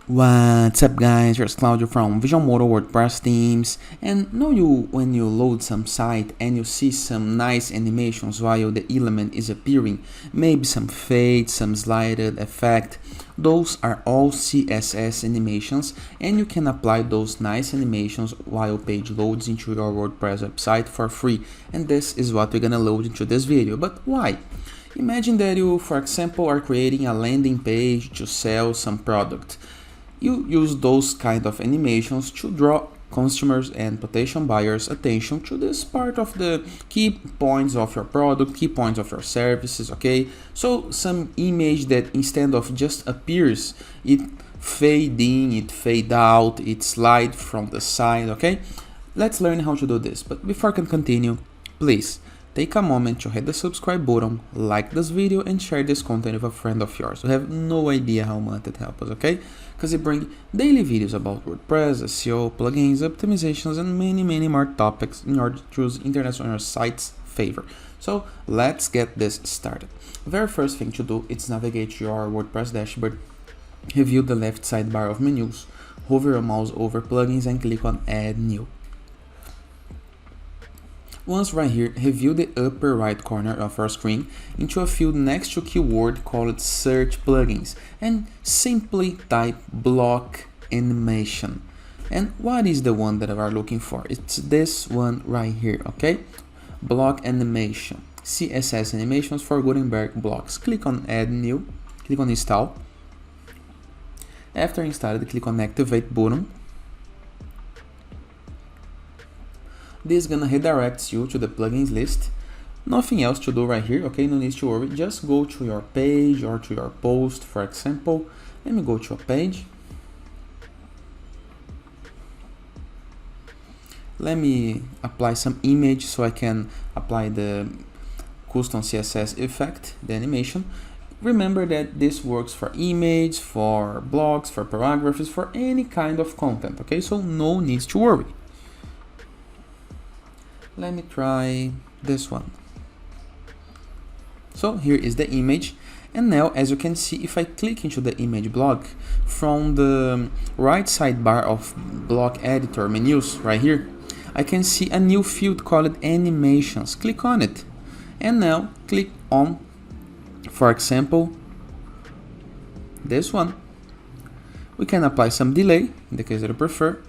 What's up guys, here's Claudio from Visual Modo WordPress themes. And know you when you load some site and you see some nice animations while the element is appearing, maybe some fade, some slided effect, those are all CSS animations and you can apply those nice animations while page loads into your WordPress website for free. And this is what we're gonna load into this video. But why? Imagine that you, for example, are creating a landing page to sell some product. You use those kind of animations to draw customers and potential buyers' attention to this part of the key points of your product, key points of your services, okay? So some image that instead of just appears, it fade in, it fade out, it slide from the side, okay? Let's learn how to do this, but before I can continue, please take a moment to hit the subscribe button, like this video, and share this content with a friend of yours. You have no idea how much it helps us, okay? Because we bring daily videos about WordPress, SEO, plugins, optimizations, and many more topics in order to choose internet on your site's favor. So let's get this started. The very first thing to do is navigate to your WordPress dashboard, review the left sidebar of menus, hover your mouse over plugins and click on Add New. Once right here, review the upper right corner of our screen into a field next to keyword called Search Plugins and simply type Block Animation. And what is the one that we are looking for? It's this one right here, okay? Block Animation, CSS Animations for Gutenberg blocks. Click on Add New, click on Install. After installed, click on Activate button. This is gonna redirect you to the plugins list. Nothing else to do right here, okay? No need to worry. Just go to your page or to your post, for example. Let me go to a page. Let me apply some image so I can apply the custom CSS effect, the animation. Remember that this works for image, for blogs, for paragraphs, for any kind of content, okay? So no need to worry. Let me try this one. So here is the image, and now as you can see, if I click into the image block from the right sidebar of block editor menus right here, I can see a new field called animations. Click on it and now click on, for example, this one. We can apply some delay in the case that you prefer.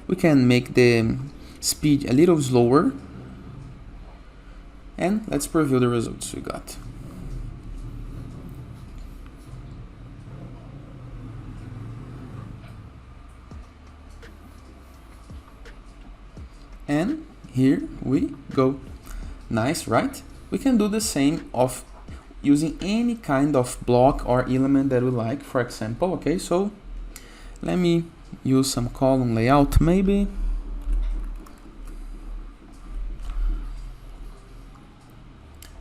We can make the speed a little slower, and let's preview the results we got. And here we go. Nice, right? We can do the same of using any kind of block or element that we like, for example, okay? So let me use some column layout maybe.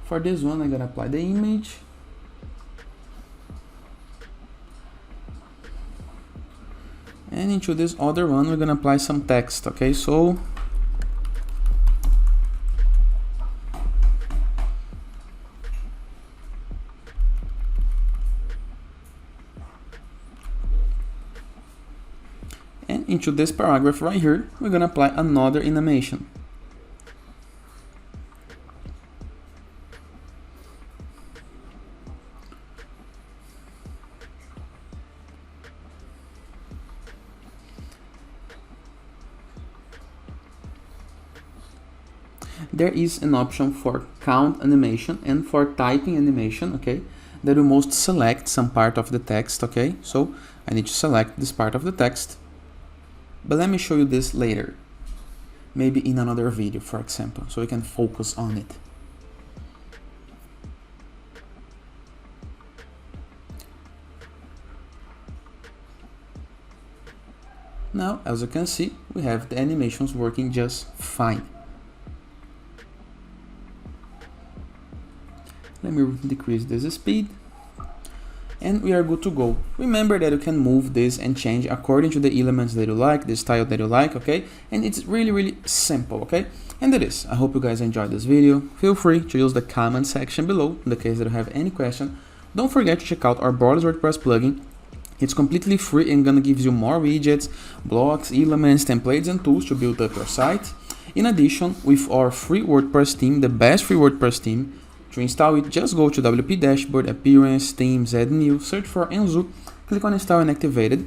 For this one, I'm gonna apply the image. And into this other one, we're gonna apply some text, okay? So and into this paragraph right here, we're gonna apply another animation. There is an option for count animation and for typing animation, okay? That we must select some part of the text, okay? So I need to select this part of the text, but let me show you this later, maybe in another video, for example, so we can focus on it. Now, as you can see, we have the animations working just fine. Let me decrease this speed, and we are good to go. Remember that you can move this and change according to the elements that you like, the style that you like, okay? And it's really simple, okay? And that is, I hope you guys enjoyed this video. Feel free to use the comment section below in the case that you have any question. Don't forget to check out our Borderless WordPress plugin It's completely free and gonna give you more widgets, blocks, elements, templates, and tools to build up your site. In addition, with our free WordPress theme, the best free WordPress theme, to install it, just go to WP Dashboard, Appearance, Themes, Add New, search for Enzo, click on Install and Activate it.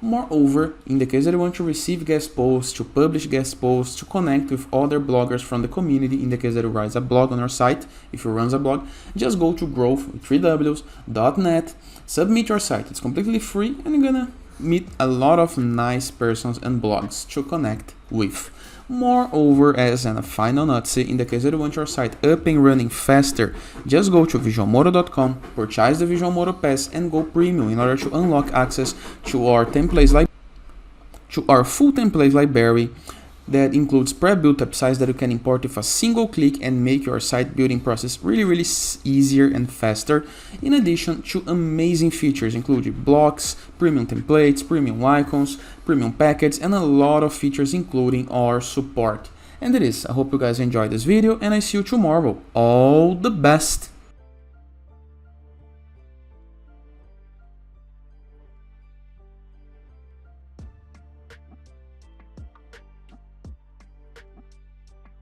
Moreover, in the case that you want to receive guest posts, to publish guest posts, to connect with other bloggers from the community, in the case that you write a blog on your site, if you run a blog, just go to growth with 3ws.net, submit your site. It's completely free and you're gonna meet a lot of nice persons and blogs to connect with. Moreover, as a final note, in the case that you want your site up and running faster, just go to visualmodo.com, purchase the Visual Modo Pass and go premium in order to unlock access to our full templates library that includes pre-built websites that you can import with a single click and make your site building process really easier and faster. In addition to amazing features including blocks, premium templates, premium icons, premium packets, and a lot of features including our support. And that is, I hope you guys enjoyed this video and I see you tomorrow. All the best!